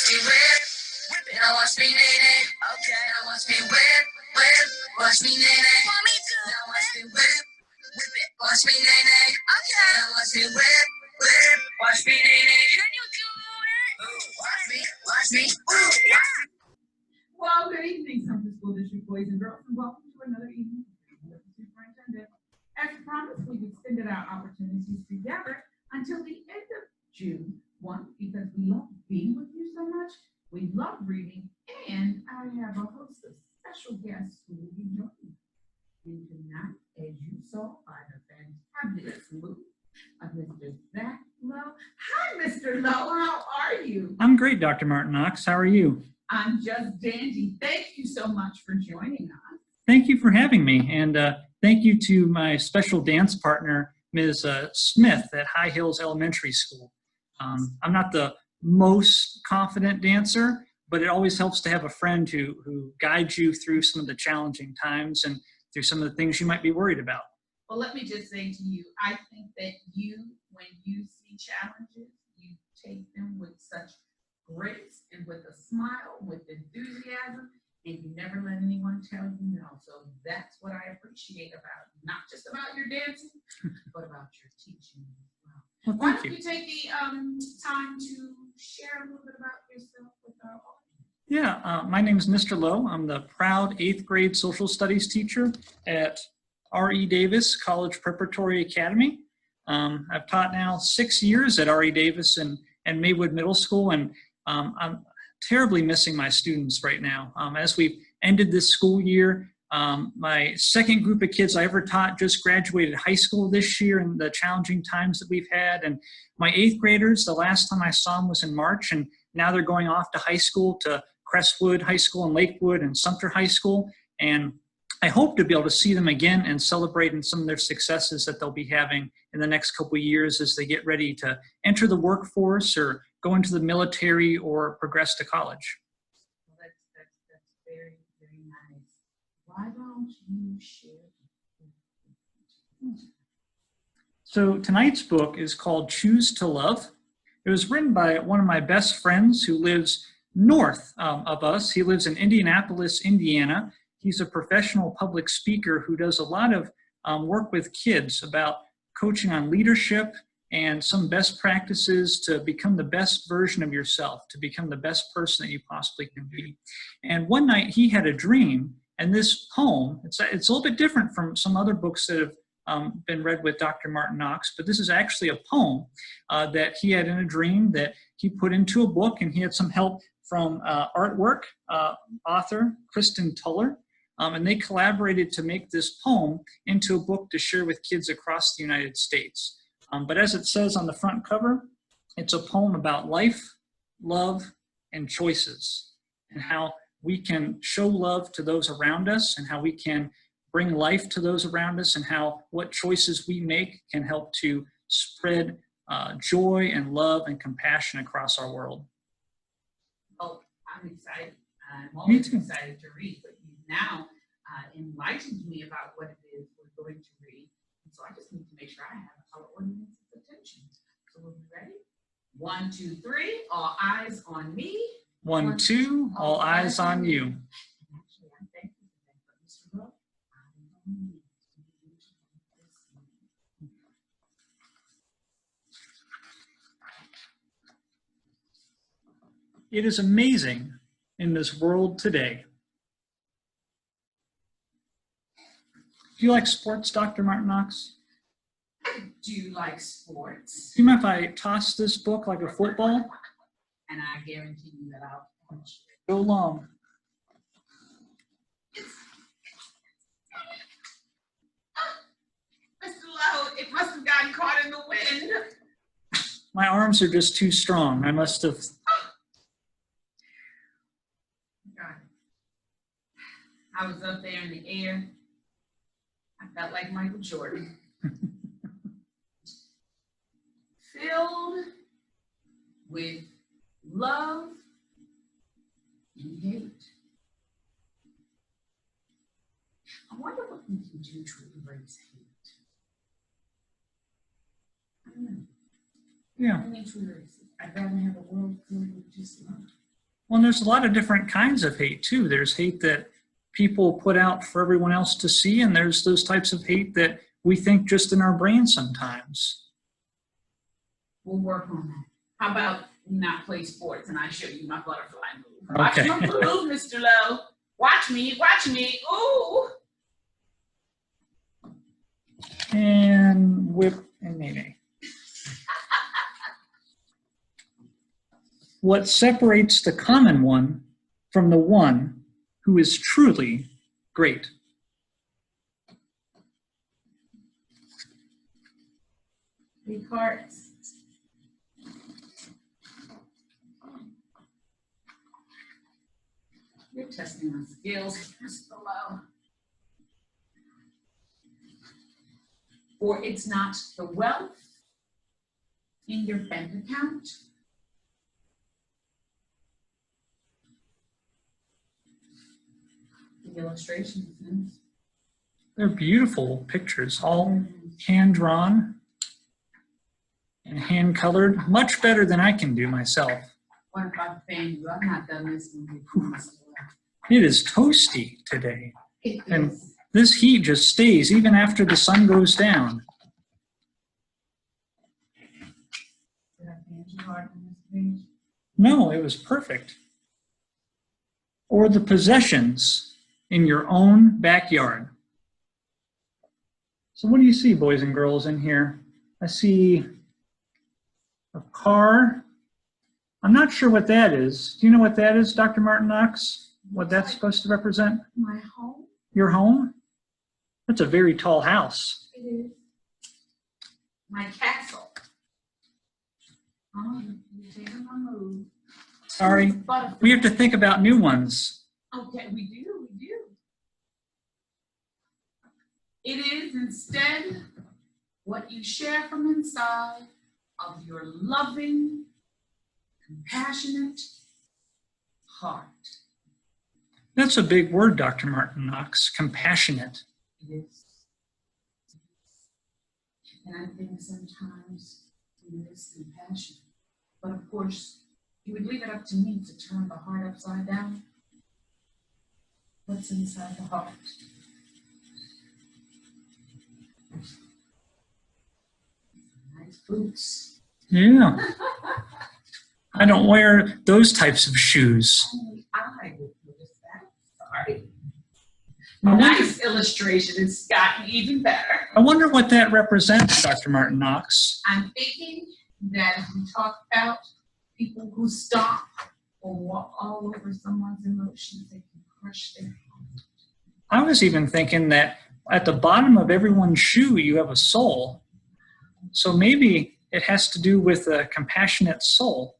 watch me whip, whip it. Now watch me nae nae. Okay. Now watch me whip, whip. Watch me nae nae. Want me to? Now watch me whip, whip it. Watch me nae nae. Okay. Now watch me whip, whip. Watch me nae nae. Can you do it? Ooh, watch me, watch me. Ooh, yeah. Well, good evening, Central School District boys and girls, and welcome to another evening with the superintendent. As promised, we've extended our opportunities together until the end of June. One, because we love being with you so much, we love reading, and I have a host of special guests who will be joining. And tonight, as you saw by the fantabulous look of Mr. Zach Lowe. Hi, Mr. Lowe, how are you? I'm great, Dr. Martin-Knox. How are you? I'm just dandy. Thank you so much for joining us. Thank you for having me, and thank you to my special dance partner, Ms. Smith at High Hills Elementary School. I'm not the most confident dancer, but it always helps to have a friend who guides you through some of the challenging times and through some of the things you might be worried about. Well, let me just say to you, I think that when you see challenges, you take them with such grace and with a smile, with enthusiasm, and you never let anyone tell you no. So that's what I appreciate about you, not just about your dancing, but about your teaching as well. Well, Why thank don't you. you take the time to share a little bit about yourself with our audience? Yeah, my name is Mr. Lowe. I'm the proud 8th grade social studies teacher at R.E. Davis College Preparatory Academy. I've taught now 6 years at R.E. Davis and Maywood Middle School, and I'm terribly missing my students right now. As we've ended this school year, my second group of kids I ever taught just graduated high school this year in the challenging times that we've had. And my 8th graders, the last time I saw them was in March, and now they're going off to high school, to Crestwood High School and Lakewood and Sumter High School. And I hope to be able to see them again and celebrate in some of their successes that they'll be having in the next couple of years as they get ready to enter the workforce or go into the military or progress to college. Well, that's very, very nice. Why don't you share? So tonight's book is called Choose to Love. It was written by one of my best friends who lives north of us. He lives in Indianapolis, Indiana. He's a professional public speaker who does a lot of work with kids about coaching on leadership and some best practices to become the best version of yourself, to become the best person that you possibly can be. And one night he had a dream, and this poem, it's a little bit different from some other books that have been read with Dr. Martin-Knox, but this is actually a poem that he had in a dream that he put into a book, and he had some help from artwork author Kristen Tuller, and they collaborated to make this poem into a book to share with kids across the United States. But as it says on the front cover, it's a poem about life, love, and choices, and how we can show love to those around us, and how we can bring life to those around us, and how what choices we make can help to spread joy and love and compassion across our world. Oh, I'm excited. I'm Me always too. excited to read, but you now enlightened me about what it is we're going to read. And so I just need to make sure I have our audience's attention. So are we ready? 1, 2, 3, all eyes on me. 1, 2, all eyes on you. And actually, I thank you for that, but Mr. Lowe, eyes on me. It is amazing in this world today. Do you like sports, Dr. Martin-Knox? I do like sports. Do you mind if I toss this book like a football? And I guarantee you that I'll catch it. Go long. Mr. Lowe, it must have gotten caught in the wind. My arms are just too strong. I must have. Got it. I was up there in the air. I felt like Michael Jordan. Filled with love and hate. I wonder what we can do to erase hate. I don't know. Yeah. I need to erase it. I'd rather have a world filled with just love. Well, and there's a lot of different kinds of hate too. There's hate that people put out for everyone else to see, and there's those types of hate that we think just in our brain sometimes. We'll work on that. How about we not play sports and I show you my butterfly move? Okay. Watch my move, Mr. Lowe. Watch me, watch me. Ooh. And whip and nay. What separates the common one from the one who is truly great? Big hearts. You're testing my skills, Mr. Lowe. For it's not the wealth in your bank account, the illustrations. They're beautiful pictures, all hand-drawn and hand-colored, much better than I can do myself. What about the fan you? I've not done this one before, Mr. Lowe. It is toasty today. It And is. this heat just stays even after the sun goes down. Did I fan too hard on this page? No, it was perfect. Or the possessions in your own backyard. So what do you see, boys and girls, in here? I see a car. I'm not sure what that is. Do you know what that is, Dr. Martin-Knox? What that's supposed to represent? My home? Your home? That's a very tall house. It is. My castle. Oh, you're taking my move. Sorry, Butterfly. we have to think about new ones. Okay, we do. It is instead what you share from inside of your loving, compassionate heart. That's a big word, Dr. Martin-Knox, compassionate. It is. And I think sometimes we miss compassion. But of course, you would leave it up to me to turn the heart upside down. What's inside the heart? Nice boots. Yeah. I don't wear those types of shoes. Only I would notice that. Sorry. I wonder, Nice illustration. It's gotten even better. I wonder what that represents, Dr. Martin-Knox. I'm thinking that if we talk about people who stomp or walk all over someone's emotions, they can crush their heart. I was even thinking that at the bottom of everyone's shoe, you have a soul. So maybe it has to do with a compassionate soul.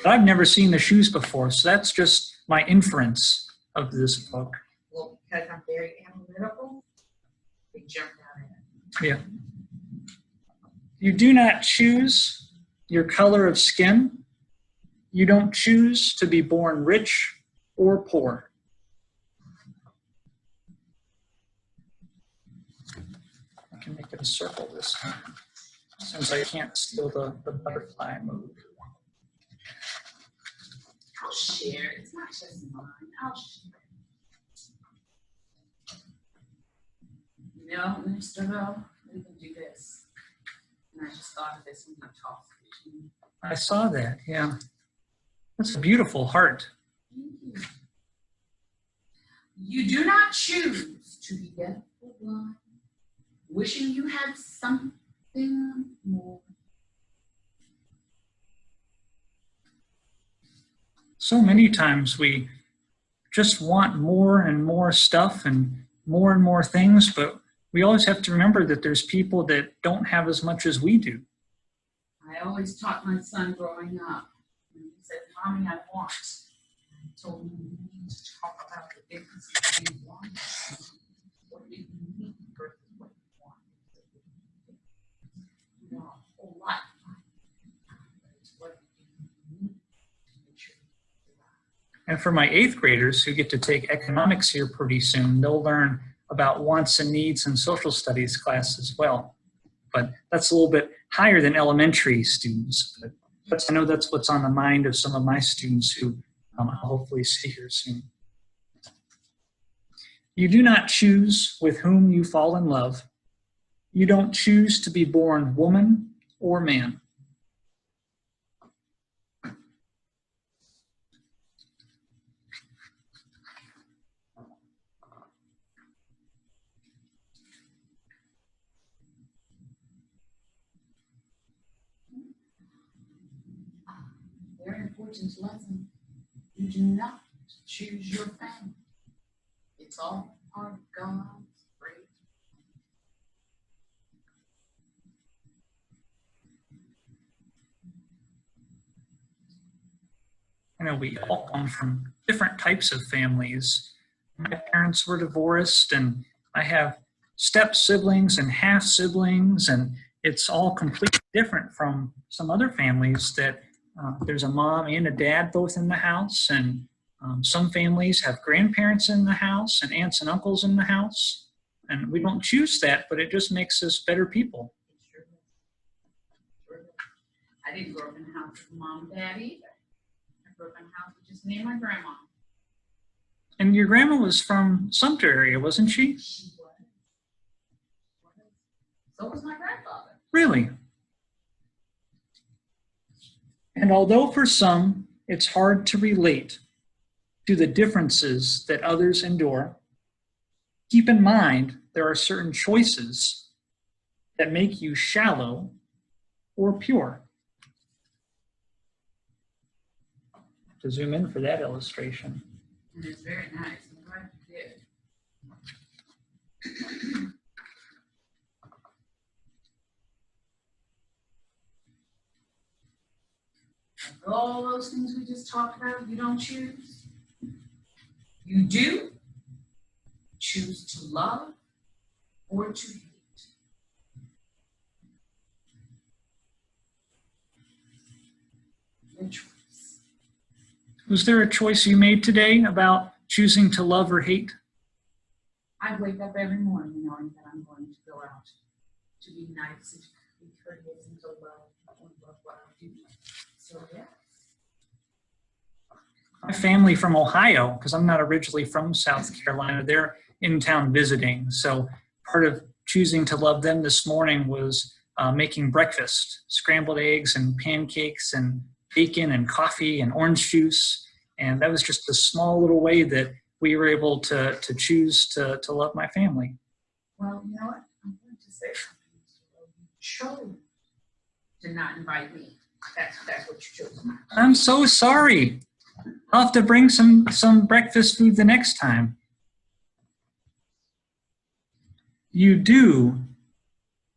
But I've never seen the shoes before, so that's just my inference of this book. Well, because I'm very analytical, they jumped out at it. Yeah. You do not choose your color of skin. You don't choose to be born rich or poor. I can make it a circle this time, since I can't steal the butterfly move. I'll share. It's not just mine. I'll share. You know, Mr. Lowe, we can do this. And I just thought of this when you talked to me. I saw that, yeah. That's a beautiful heart. You do not choose to be deaf or blind, wishing you had something more. So many times we just want more and more stuff and more things, but we always have to remember that there's people that don't have as much as we do. I always taught my son growing up. When he said, "Mommy, I want." I told him, "You need to talk about the difference between want and what do you need versus what you want." You know, a whole lot. It's what you need to make sure you survive. And for my 8th graders who get to take economics here pretty soon, they'll learn about wants and needs in social studies class as well. But that's a little bit higher than elementary students. But I know that's what's on the mind of some of my students who I'll hopefully see here soon. You do not choose with whom you fall in love. You don't choose to be born woman or man. Very important lesson. You do not choose your family. It's all part of God's grace. I know we all come from different types of families. My parents were divorced, and I have step siblings and half siblings, and it's all completely different from some other families that there's a mom and a dad both in the house, and some families have grandparents in the house and aunts and uncles in the house. And we don't choose that, but it just makes us better people. I didn't grow up in a house with mom and dad either. I grew up in a house with just me and my grandma. And your grandma was from Sumter area, wasn't she? She was. So was my grandfather. Really? And although for some it's hard to relate to the differences that others endure, keep in mind there are certain choices that make you shallow or pure. To zoom in for that illustration. And it's very nice. I'm glad you did. Of all those things we just talked about, you don't choose. You do choose to love or to hate. Your choice. Was there a choice you made today about choosing to love or hate? I wake up every morning knowing that I'm going to go out to be nice and to be courteous and to love what I do. So, yeah. My family from Ohio, because I'm not originally from South Carolina, they're in town visiting. So part of choosing to love them this morning was making breakfast, scrambled eggs and pancakes and bacon and coffee and orange juice. And that was just a small little way that we were able to choose to love my family. Well, you know what? I'm going to say something. You chose to not invite me. That's what you chose. I'm so sorry. I'll have to bring some breakfast food the next time. You do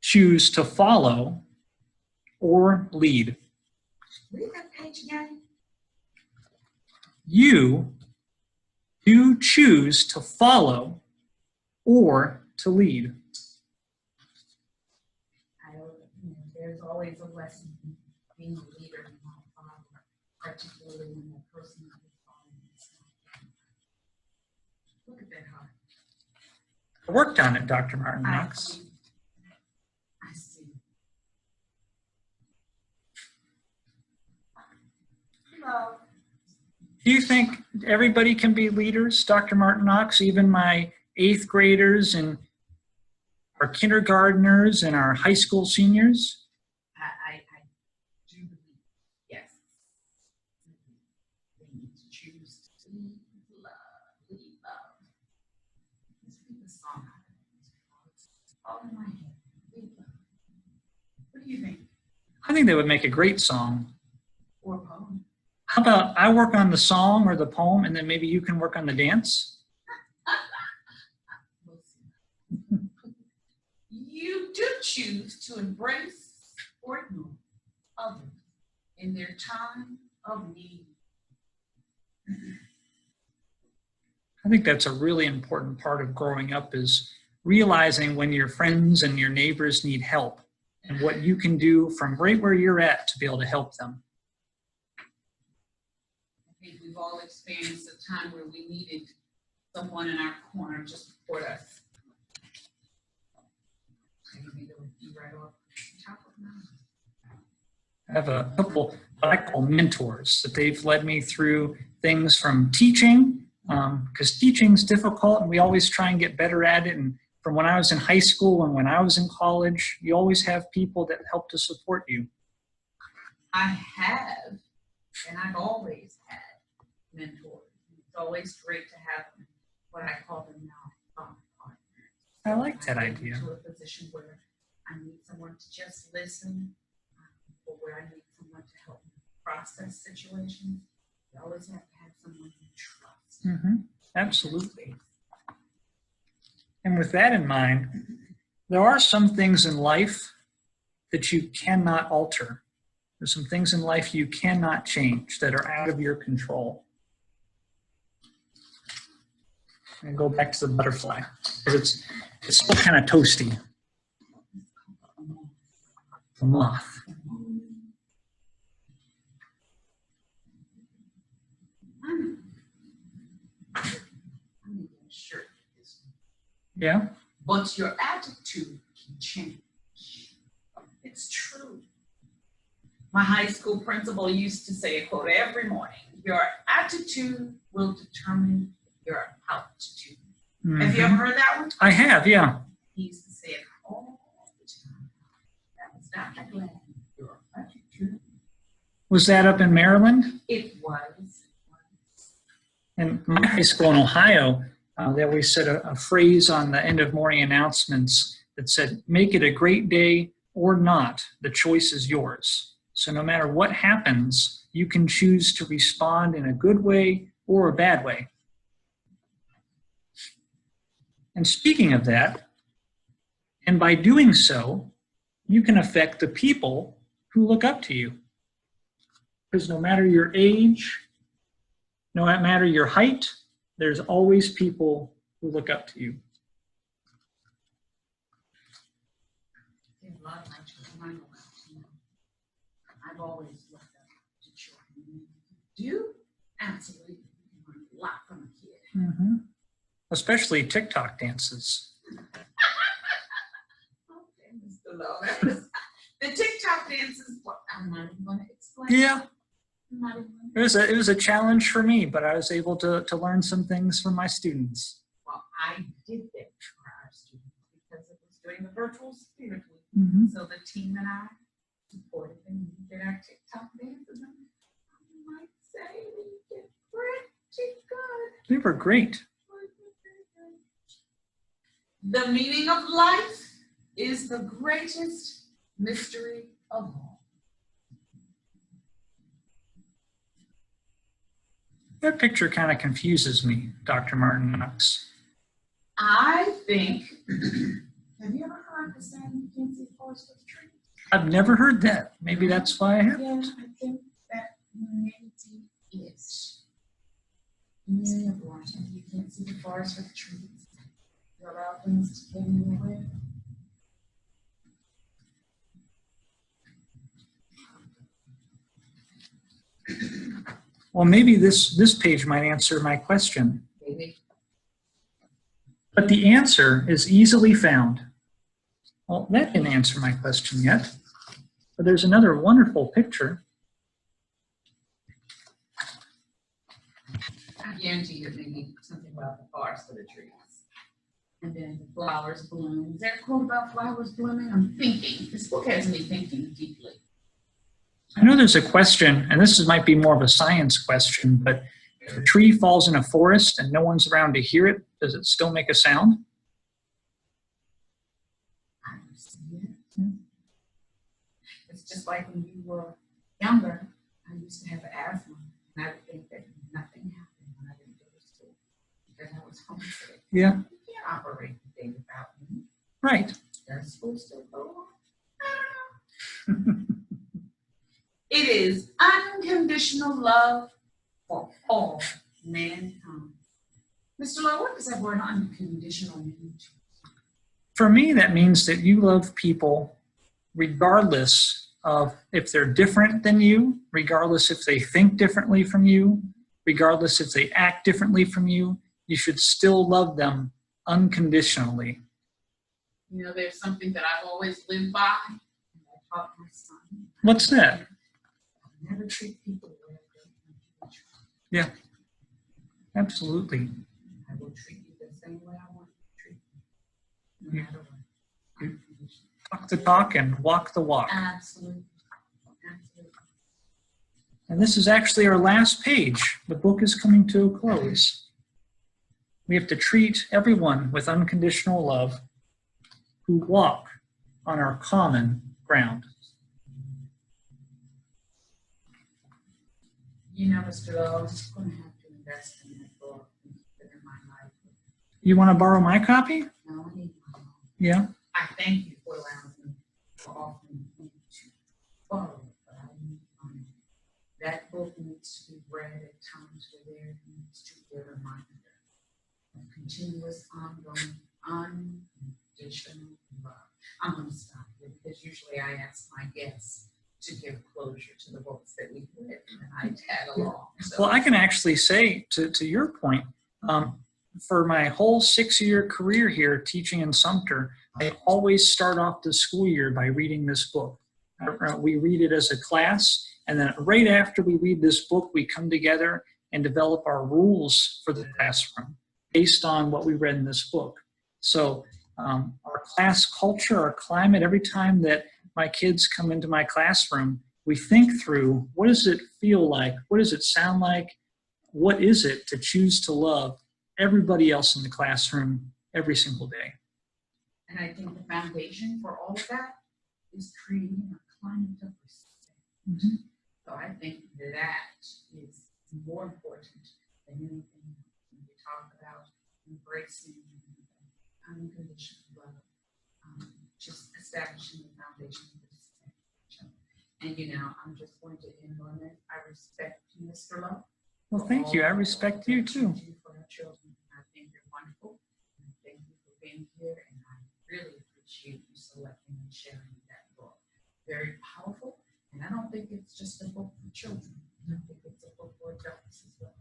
choose to follow or lead. Read that page again. You do choose to follow or to lead. There's always a lesson in being a leader and not a follower, particularly when the person is following is not. Look at that heart. I worked on it, Dr. Martin-Knox. I see. Hello. Do you think everybody can be leaders, Dr. Martin-Knox, even my 8th graders and our kindergartners and our high school seniors? I do believe, yes. They need to choose to lead love. Let's read the song. It's all in my head. Lead love. What do you think? I think that would make a great song. Or a poem? How about I work on the song or the poem, and then maybe you can work on the dance? You do choose to embrace or ignore others in their time of need. I think that's a really important part of growing up, is realizing when your friends and your neighbors need help and what you can do from right where you're at to be able to help them. I think we've all experienced a time where we needed someone in our corner to support us. Maybe they would be right off the top of my head. I have a couple what I call mentors that they've led me through things from teaching, because teaching's difficult and we always try and get better at it. And from when I was in high school and when I was in college, you always have people that help to support you. I have, and I've always had mentors. It's always great to have what I call them now thought partners. I like that I get idea. into a position where I need someone to just listen, or where I need someone to help me process situations. You always have to have someone you trust. Absolutely. And with that in mind, there are some things in life that you cannot alter. There's some things in life you cannot change that are out of your control. And go back to the butterfly, because it's still kind of toasty. The moth. Yeah? But your attitude can change. It's true. My high school principal used to say a quote every morning: your attitude will determine your altitude. Have you ever heard that one? I have, yeah. He used to say it all the time. That was Dr. Glenn. Your attitude. Was that up in Maryland? It was. In my high school in Ohio, they always said a phrase on the end of morning announcements that said, make it a great day or not, the choice is yours. So no matter what happens, you can choose to respond in a good way or a bad way. And speaking of that, and by doing so, you can affect the people who look up to you. Because no matter your age, no matter your height, there's always people who look up to you. There's a lot of my children I know about, you know. I've always looked up to children. Do? Absolutely. You learn a lot from a kid. Especially TikTok dances. Okay, Mr. Lowe. That was, the TikTok dances, what I'm not even going to explain. Yeah, I'm not even it was a challenge for me, but I was able to learn some things from my students. Well, I did that for our students because it was during the virtual spirit week. So the team and I supported them. We did our TikTok dances. I might say we did pretty good. They were great. The meaning of life is the greatest mystery of all. That picture kind of confuses me, Dr. Martin-Knox. I think, have you ever heard the saying, you can't see the forest for the trees? I've never heard that. Maybe that's why I haven't. Yeah, I think that humanity is. Many of life, you can't see the forest for the trees. You allow things to get in your way. Well, maybe this page might answer my question. Maybe. But the answer is easily found. Well, that didn't answer my question yet. But there's another wonderful picture. I guarantee you maybe something about the forest for the trees. And then the flowers bloom. Is there a quote about flowers blooming? I'm thinking. This book has me thinking deeply. I know there's a question, and this might be more of a science question, but if a tree falls in a forest and no one's around to hear it, does it still make a sound? I see it. It's just like when you were younger, I used to have asthma, and I would think that nothing happened when I didn't go to school because I was homesick. Yeah. You can't operate the day without me. Right. Does school still go on? I don't know. It is unconditional love for all mankind. Mr. Lowe, what does that word unconditional mean to you? For me, that means that you love people regardless of if they're different than you, regardless if they think differently from you, regardless if they act differently from you. You should still love them unconditionally. You know, there's something that I've always lived by, and I taught my son. What's that? never treat people the way I don't want to be treated. Yeah, absolutely. I will treat you the same way I want to treat you, no matter what. Talk the talk and walk the walk. Absolutely. Absolutely. And this is actually our last page. The book is coming to a close. We have to treat everyone with unconditional love who walk on our common ground. You know, Mr. Lowe, I'm just going to have to invest in that book and put it in my life. You want to borrow my copy? No, I need my own. Yeah. I thank you for allowing me for offering me to borrow it, but I need mine. That book needs to be read at times where there needs to be a reminder of continuous, ongoing, unconditional love. I'm going to stop here because usually I ask my guests to give closure to the books that we've read, and I tag along. So. Well, I can actually say, to your point, for my whole 6-year career here teaching in Sumter, I always start off the school year by reading this book. We read it as a class, and then right after we read this book, we come together and develop our rules for the classroom based on what we read in this book. So our class culture, our climate, every time that my kids come into my classroom, we think through, what does it feel like? What does it sound like? What is it to choose to love everybody else in the classroom every single day? And I think the foundation for all of that is creating a climate of respect. Mm-hmm. So I think that is more important than anything when we talk about embracing unconditional love, just establishing the foundation of respect. And you know, I'm just going to end on it. I respect you, Mr. Lowe. Well, thank you. I respect you too. For our children. I think you're wonderful. And thank you for being here. And I really appreciate you selecting and sharing that book. Very powerful. And I don't think it's just a book for children. I think it's a book for adults as well.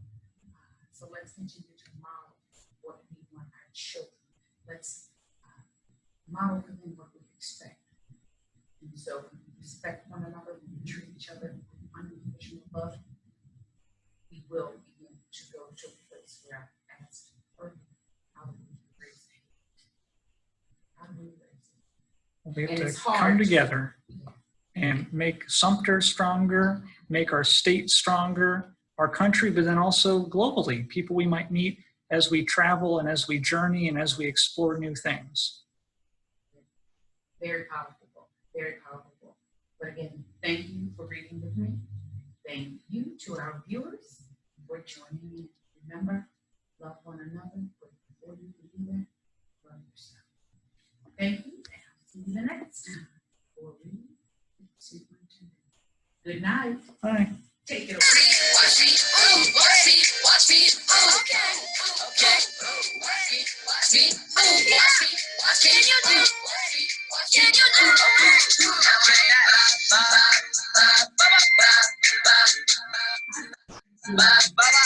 So let's continue to model what we want our children. Let's model for them what we expect. And so when we respect one another, when we treat each other with unconditional love, we will begin to go to a place where I asked earlier, how do we raise hate? How do we raise it? We have And to come together and make Sumter stronger, make our state stronger, our country, but then also globally, people we might meet as we travel and as we journey and as we explore new things. Very powerful book, very powerful book. But again, thank you for reading with me. Thank you to our viewers for joining me. Remember, love one another, but before you can do that, love yourself. Thank you, and I'll see you the next time for Read Superintendent. Good night. Bye. Take it away. Watch me, ooh, watch me, watch me, ooh, okay, okay, watch me, watch me, ooh, watch me, watch me, can you do? Watch me, watch me, can you do? Okay, ba ba ba ba ba ba ba ba ba ba.